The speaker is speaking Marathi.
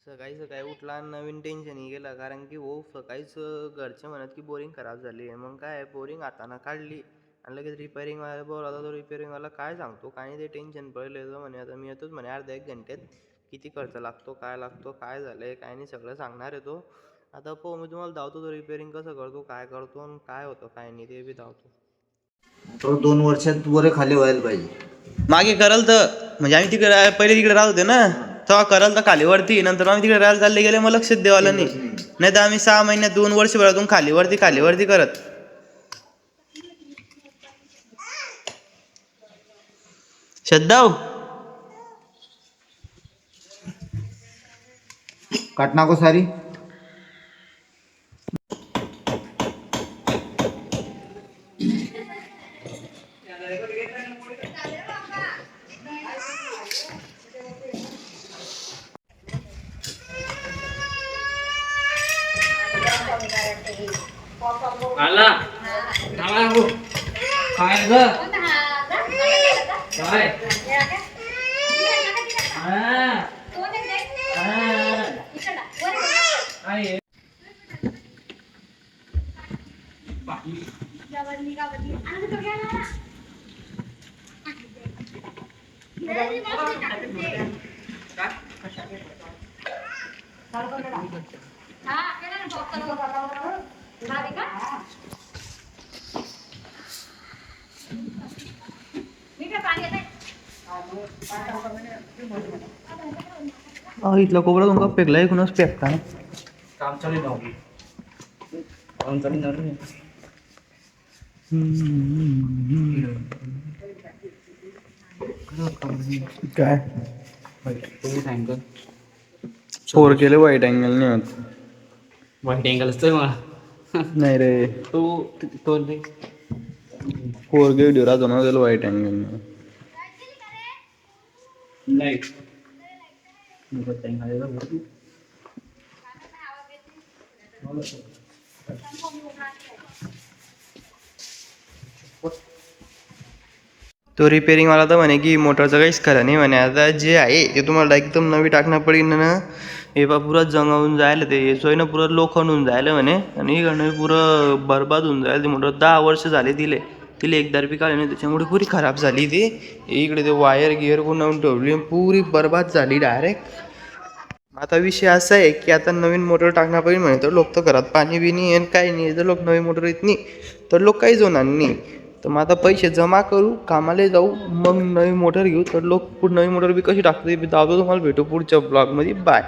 सकाळी सकाळी उठला आणि नवीन टेन्शन गेला, कारण की हो सकाळीच घरचे म्हणत की बोरिंग खराब झाली आहे. मग काय बोरिंग हाताना काढली आणि लगेच रिपेअरिंग वाला बोलावला. तो रिपेअरिंग वाला काय सांगतो काय नाही, ते टेन्शन पडले तर म्हणे आता मी येतोच म्हणे अर्ध्या एक घंट्यात, किती खर्च लागतो काय झालंय काय नाही सगळं सांगणार आहे तो. आता पाहू, मी तुम्हाला धावतो तो रिपेअरिंग कसं करतो आणि काय होतं काय नाही ते बी धावतो. तो 2 वर्षात वर खाली व्हायला पाहिजे. मागे करल तर म्हणजे आम्ही तिकडे पहिले तिकडे राहत होते ना, तेव्हा करल तर खालीवरती, नंतर आम्ही तिकडे राहायला चालले गेले, मग लक्षच देवाला नाही तर आम्ही 6 महिन्यात 2 वर्षभरातून खालीवरती करत. श्रद्धाव काट नाको सारी. आला आला हो काय ग काय काय इथला कोबरा तुमका फेकला एकूणच फेकता ना. काम चालू ना काम चालू ना काय तुम्ही सांगा 4K वाईट अँगल नाही होत. वाईट अँगल असतोय मला नाही रे, तो तो 4K व्हिडिओ राहतो ना त्याला वाईट अँगल नाही तो रिपेअरिंग वाला तर म्हणे की मोटरचं काहीच खरं नाही म्हणे. आता जे आहे ते तुम्हाला एकदम नवी टाकणं पडेल ना. हे बा पुरं जंगवून जायला, ते सोयनं पुरं लोखंड होऊन जायला म्हणे, आणि इकडनं पुरं बरबाद होऊन जायला. ते मोटर 10 वर्ष झाले तिले एकदा बी काढले नाही, त्याच्यामुळे पुरी खराब झाली ती. इकडे ते वायर गिअर कोण ठेवली पुरी बरबाद झाली डायरेक्ट. आता विषय असा आहे की आता नवीन मोटर टाकणार पाहिजे म्हणे, तर लोक तर घरात पाणी बी नाही आणि काही नाही. जर लोक नवीन मोटर येत नाही तर लोक काहीच होणार नाही. तर मग आता पैसे जमा करू, कामाला जाऊ, मग नवीन मोटर घेऊ. तर लोक नवीन मोटर बी कशी टाकते बी दाखवतो तुम्हाला. भेटू पुढच्या ब्लॉगमध्ये. बाय.